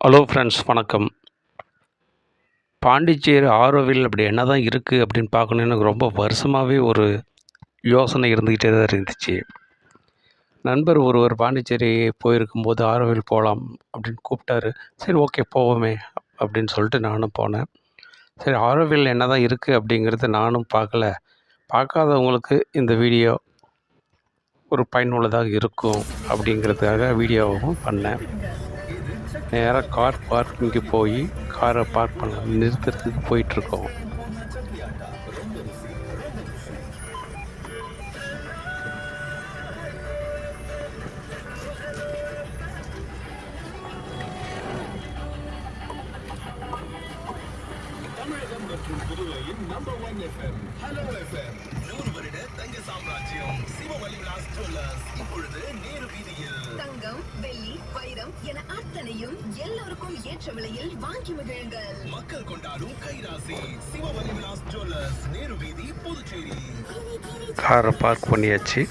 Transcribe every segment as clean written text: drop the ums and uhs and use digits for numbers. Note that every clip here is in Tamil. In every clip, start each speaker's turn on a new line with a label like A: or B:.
A: ஹலோ ஃப்ரெண்ட்ஸ், வணக்கம். பாண்டிச்சேரி ஆரோவில் அப்படி என்ன தான் இருக்குது அப்படின்னு பார்க்கணுன்னு எனக்கு ரொம்ப வருஷமாகவே ஒரு யோசனை இருந்துக்கிட்டே தான் இருந்துச்சு. நண்பர் ஒருவர் பாண்டிச்சேரி போயிருக்கும்போது ஆரோவில் போகலாம் அப்படின்னு கூப்பிட்டாரு. சரி, ஓகே, போவோமே அப்படின்னு சொல்லிட்டு நானும் போனேன். சரி, ஆரோவில் என்ன தான் இருக்குது அப்படிங்கிறத நானும் பார்க்கல. பார்க்காதவங்களுக்கு இந்த வீடியோ ஒரு பயனுள்ளதாக இருக்கும் அப்படிங்கிறதுக்காக வீடியோவும் பண்ணேன். நேராக கார் பார்க்கிங்க்கு போய் காரை பார்க் பண்ணலாம் நிறுத்துறதுக்கு போயிட்டுருக்கோம்.
B: தமிழகம் மற்றும் புதுவையின் நம்பர் 1 எஃப்எம் ஹலோ எஃப்எம் 100 வருட தங்க சாம்ராஜ்யம் சிவவலி விலாஸ் ஜுவல்லர்ஸ் இப்பொழுது நேரு வீதியில்
C: தங்கம், வெள்ளி, வைரம் என அத்தனையும் எல்லோருக்கும் ஏற்ற விலையில் வாங்கி மகிழுங்கள்.
B: மக்கள் கொண்டாடும் கைராசி சிவவலி விலாஸ் ஜுவல்லர்ஸ் நேரு வீதி புதுச்சேரி.
A: காரை பார்க் பண்ணியாச்சு.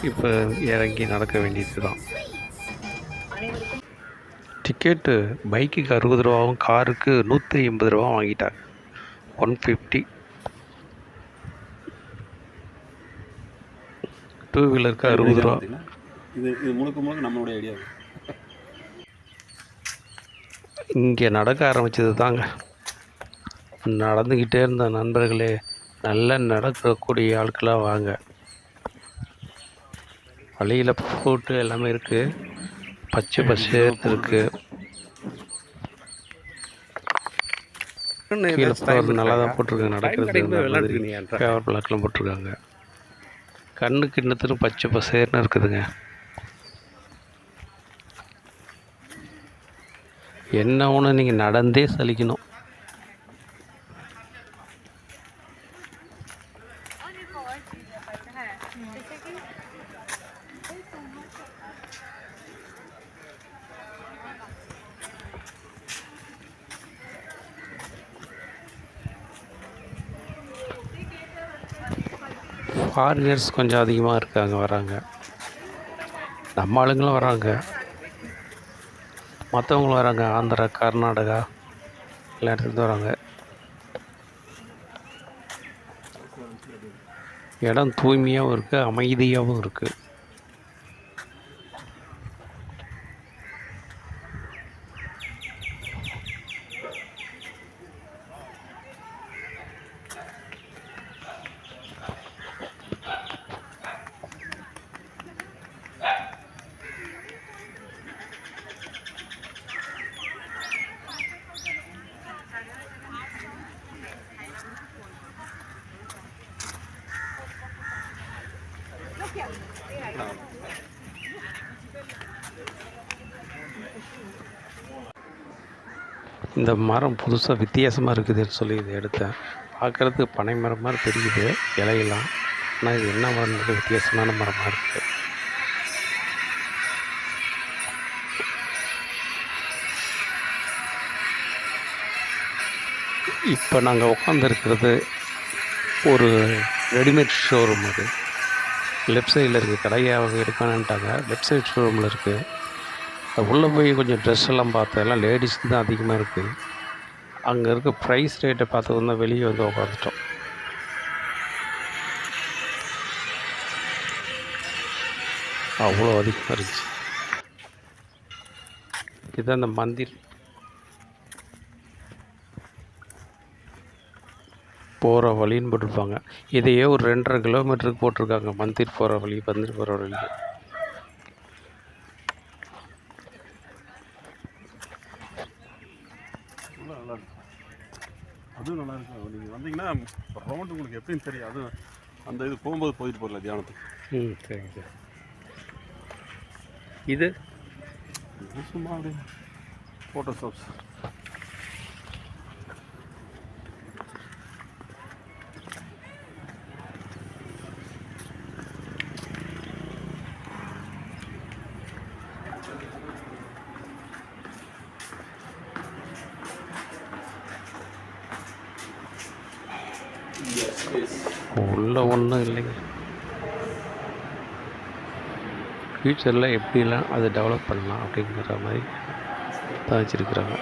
A: இப்போ இறங்கி நடக்க வேண்டியது தான். டிக்கெட்டு பைக்குக்கு 60 ரூபாவும் காருக்கு 180 ரூபா வாங்கிட்டாங்க. 150. டூ வீலருக்கு 60 ரூபா.
D: இது முழுக்க நம்மளுடைய ஐடியா.
A: இங்கே நடக்க ஆரம்பித்தது தாங்க. நடந்துக்கிட்டே இருந்த நண்பர்களே, நல்லா நடக்கக்கூடிய ஆட்களாக வாங்க. வழியில் போட்டு எல்லாமே இருக்குது. பச்சை பசேர்னு இருக்குது. கீழே ஃப்ளோர் நல்லா தான் போட்டிருக்காங்க. நடக்கிறது ஃபேவர் பிளாக்லாம் போட்டிருக்காங்க. கண்ணுக்கு இன்னத்துக்கு பச்சை பசேர்னு இருக்குதுங்க. என்ன ஒன்று நீங்கள் நடந்தே சலிக்கணும். ஃபாரினர்ஸ் கொஞ்சம் அதிகமாக இருக்காங்க, வராங்க. நம்ம ஆளுங்களும் வராங்க, மற்றவங்களும் வராங்க. ஆந்திரா, கர்நாடகா எல்லா இடத்துலேருந்து வராங்க. இடம் தூய்மையாகவும் இருக்குது, அமைதியாகவும் இருக்குது. இந்த மரம் புதுசாக வித்தியாசமாக இருக்குதுன்னு சொல்லி இதை எடுத்தேன். பார்க்குறதுக்கு பனை மரம் மாதிரி தெரியுது இலையெல்லாம். ஆனால் இது என்ன மரம்ன்றது வித்தியாசமான மரமாக இருக்குது. இப்போ நாங்கள் உட்காந்துருக்கிறது ஒரு ரெடிமேட் ஷோரூம். அது லெஃப்ட் சைடில் இருக்குது. கடையை அவங்க எடுக்கணுன்ட்டாங்க. லெஃப்ட் சைட் ஷோரூமில் இருக்குது. உள்ளே போய் கொஞ்சம் ட்ரெஸ் எல்லாம் பார்த்தேன். எல்லாம் லேடிஸ்க்கு தான் அதிகமாக இருக்குது. அங்கே இருக்க ப்ரைஸ் ரேட்டை பார்த்து தான் வெளியே வந்து உட்காந்துட்டோம். அவ்வளோ அதிகமாக இருந்துச்சு. இதுதான் அந்த மந்திர் போகிற வழின்னு போட்டிருப்பாங்க. இதையே ஒரு 2.5 கிலோமீட்டருக்கு போட்டிருக்காங்க. மந்திர் போகிற வழி, மந்திர் போகிற வழி.
D: நல்லா இருக்கும். அதுவும் நல்லா இருக்கும். நீங்கள் வந்தீங்கன்னா ரவுண்டு உங்களுக்கு எப்படின்னு தெரியும். அதுவும் அந்த இது போகும்போது போயிட்டு போகல தியானத்துக்கு.
A: சரிங்க சார். இது
D: சும்மா அப்படி ஃபோட்டோ ஷாப்ஸ்.
A: உள்ள ஒன்றும் இல்லைங்க. ஃப்யூச்சரில் எப்படிலாம் அதை டெவலப் பண்ணலாம் அப்படிங்கிற மாதிரி தான் வச்சுருக்குறாங்க.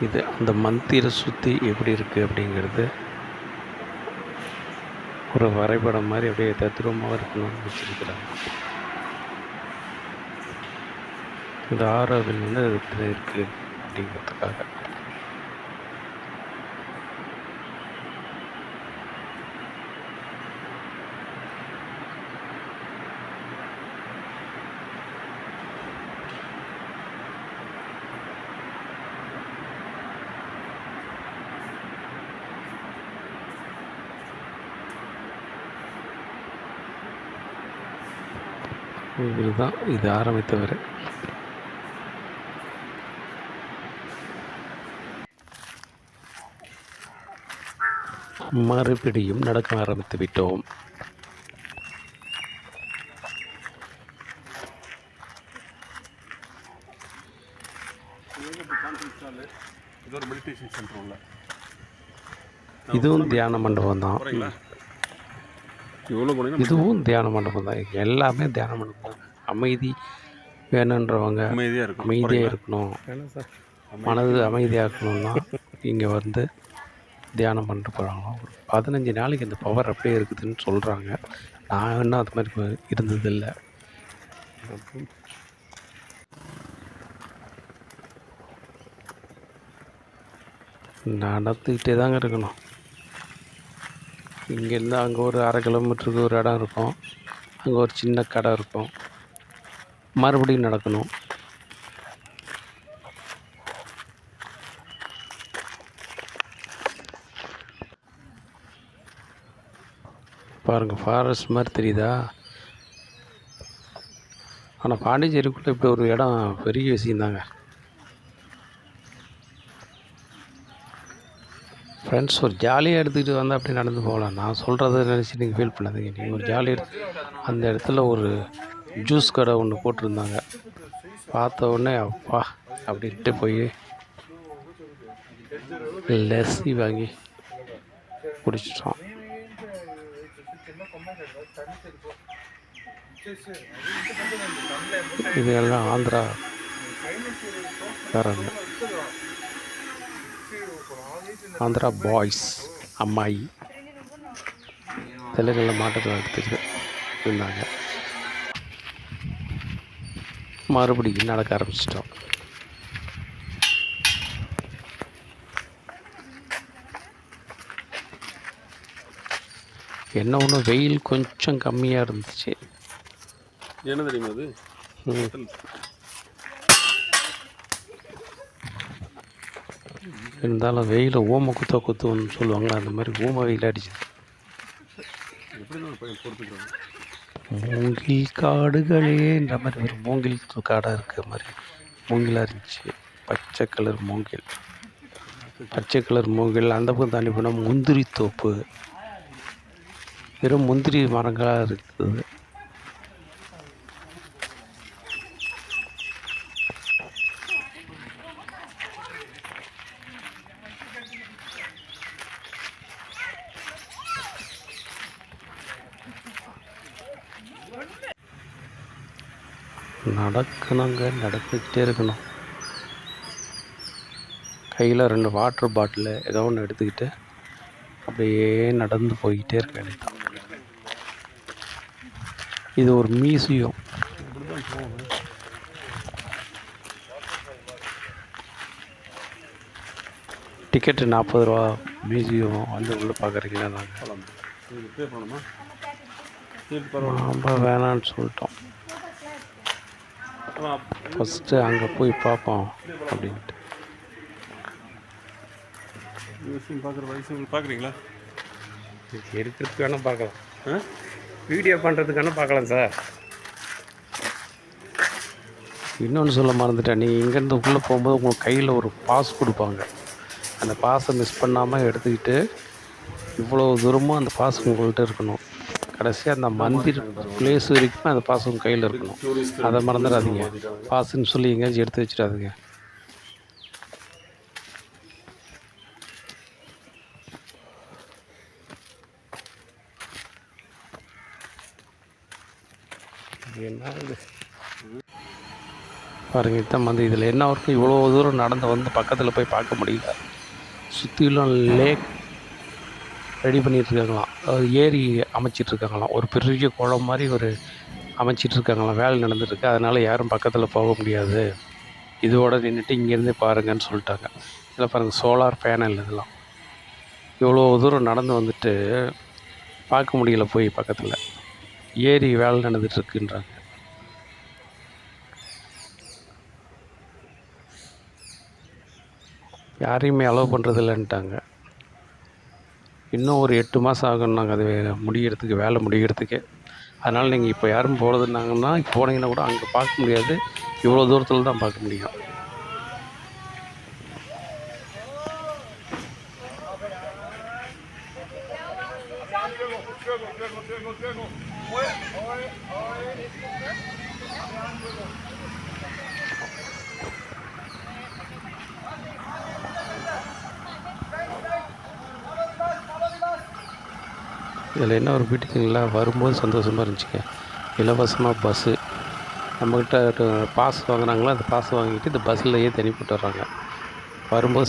A: இது அந்த மந்திர சுத்தி எப்படி இருக்குது அப்படிங்கிறது ஒரு வரைபடம் மாதிரி அப்படியே தத்ரூபமாக இருக்கணும்னு வச்சுருக்கிறாங்க. இந்த ஆரோவில் வந்து அது இப்படி இருக்குது அப்படிங்கிறதுக்காக. இதுதான் இது ஆரம்பித்தவர். மறுபடியும் நடக்க ஆரம்பித்து விட்டோம்.
D: இது ஒரு மெடிடேஷன் சென்டர் உள்ள.
A: இதுவும் தியான மண்டபம் தான்.
D: போகிறீங்களா? எவ்வளோ போனீங்கன்னா
A: இதுவும் தியான மண்டபம் தான். எல்லாமே தியான மண்டபம் தான். அமைதி வேணுன்றவங்க
D: அமைதியாக இருக்கும்.
A: அமைதியாக இருக்கணும், மனது அமைதியாக இருக்கணும்னா இங்கே வந்து தியானம் பண்ணிட்டு போகிறாங்க. ஒரு 15 நாளைக்கு இந்த பவர் அப்படியே இருக்குதுன்னு சொல்கிறாங்க. நான் இன்னும் அது மாதிரி இருந்ததில்லை. நடந்துக்கிட்டே தாங்க இருக்கணும். இங்கேருந்து அங்கே ஒரு 1/2 கிலோமீட்டருக்கு ஒரு இடம் இருக்கும், அங்கே ஒரு சின்ன கடை இருக்கும், மறுபடியும் நடக்கணும். பாருங்கள், ஃபாரஸ்ட் மாதிரி தெரியுதா? ஆனால் பாண்டிச்சேரிக்குள்ளே இப்படி ஒரு இடம் பெரிய விஷயந்தாங்க. ஃப்ரெண்ட்ஸ் ஒரு ஜாலியாக எடுத்துக்கிட்டு வந்தால் அப்படி நடந்து போகலாம். நான் சொல்கிறத நினச்சி நீங்கள் ஃபீல் பண்ணாதீங்க. நீங்கள் ஒரு ஜாலியாக அந்த இடத்துல ஒரு ஜூஸ் கடை ஒன்று போட்டிருந்தாங்க. பார்த்த உடனே அப்பா அப்படின்ட்டு போய் லஸ்ஸி வாங்கி குடிச்சிட்டோம். இதெல்லாம் ஆந்திராக்காரங்க, ஆந்திரா பாய்ஸ் அம்மாயி தெலுங்குல மாட்டத்தில் எடுத்துட்டு இருந்தாங்க. மறுபடியும் நடக்க ஆரம்பிச்சிட்டோம். என்ன ஒன்று, வெயில் கொஞ்சம் கம்மியாக இருந்துச்சு.
D: என்ன தெரியுமா அது?
A: இருந்தாலும் வெயில் ஓம குத்துன்னு சொல்லுவாங்க, அந்த மாதிரி ஓம வெயில் அடிச்சுது.
D: எப்படி தான் பையன் பொறுத்துக்கிறாங்க.
A: மூங்கில் காடுகளேன்ற மாதிரி ஒரு மூங்கில் காடாக இருக்கிற மாதிரி மூங்கிலாக இருந்துச்சு. பச்சை கலர் மூங்கில், பச்சை கலர் மூங்கில். அந்த பக்கம் தாண்டி போனால் முந்திரி தோப்பு, வெறும் முந்திரி மரங்களாக இருக்குது. நடக்கணுங்க, நடந்துக்கிட்டே இருக்கணும். கையில் 2 வாட்டர் பாட்டிலு ஏதோ ஒன்று எடுத்துக்கிட்டு அப்படியே நடந்து போய்கிட்டே இருக்க வேண்டியது. இது ஒரு மியூசியம்.
D: இப்படி தான் போகணும்.
A: டிக்கெட்டு 40 ரூபா. மியூசியம் வந்து உள்ளே பார்க்குறீங்களா? நாங்கள்
D: போகலாம். இது பே பண்ணணுமா? சரி பரவாயில்ல.
A: நம்ம வேணான்னு சொல்லிட்டோம். ஃபஸ்ட்டு அங்கே போய் பார்ப்போம் அப்படின்ட்டு.
D: மியூசியம் பார்க்குற வயசு உங்களுக்கு பார்க்குறீங்களா?
A: இருக்கிறதுக்கு வேணால் பார்க்கலாம். வீடியோ பண்ணுறதுக்கு வேணால் பார்க்கலாம் சார். இன்னொன்று சொல்ல மறந்துட்டேன். நீங்கள் இங்கேருந்து உள்ளே போகும்போது உங்களுக்கு கையில் ஒரு பாஸ் கொடுப்பாங்க. அந்த பாஸை மிஸ் பண்ணாமல் எடுத்துக்கிட்டு இவ்வளோ தூரமும் அந்த பாஸ் உங்கள்கிட்ட இருக்கணும். கடைசியாக அந்த மந்திர் பிளேஸ் வரைக்கும் அந்த பாஸ் உங்கள் கையில் இருக்கணும். அதை மறந்துடாதீங்க. பாஸுன்னு சொல்லி எங்கேயாச்சும் எடுத்து வச்சிடாதீங்க. என்ன இது பாருங்கள், இதுதான் வந்து இதில் என்ன இருக்கும். இவ்வளோ தூரம் நடந்து வந்து பக்கத்தில் போய் பார்க்க முடியல. சுற்றிலும் லேக் ரெடி பண்ணிகிட்ருக்காங்களாம். ஏரி அமைச்சிட்ருக்காங்களாம். ஒரு பெரிய குளம் மாதிரி ஒரு அமைச்சிட்ருக்காங்களாம். வேலை நடந்துட்டுருக்கு. அதனால் யாரும் பக்கத்தில் போக முடியாது. இதோடு நின்றுட்டு இங்கேருந்தே பாருங்கன்னு சொல்லிட்டாங்க. இதில் பாருங்கள், சோலார் பேனல் இதெல்லாம். இவ்வளோ தூரம் நடந்து வந்துட்டு பார்க்க முடியல போய் பக்கத்தில். ஏரி வேலை நடந்துகிட்ருக்குன்றாங்க. யாரையுமே அலோவ் பண்ணுறது இல்லைன்ட்டாங்க. இன்னும் ஒரு 8 மாதம் ஆகும்னாங்க அது முடிகிறதுக்கு, வேலை முடிகிறதுக்கு. அதனால் நீங்கள் இப்போ யாரும் போகிறதுனாங்கன்னா போனீங்கன்னா கூட அங்கே பார்க்க முடியாது. இவ்வளோ தூரத்தில் தான் பார்க்க முடியும். இதில் என்ன ஒரு பியூட்டிங்களா, வரும்போது சந்தோஷமாக இருந்துச்சுங்க. இலவசமாக பஸ்ஸு நம்மக்கிட்ட பாஸ் வாங்கினாங்களோ அந்த பாஸ் வாங்கிட்டு இந்த பஸ்ஸில் ஏற்றி அனுப்பிவிட்டுறாங்க. வரும்போது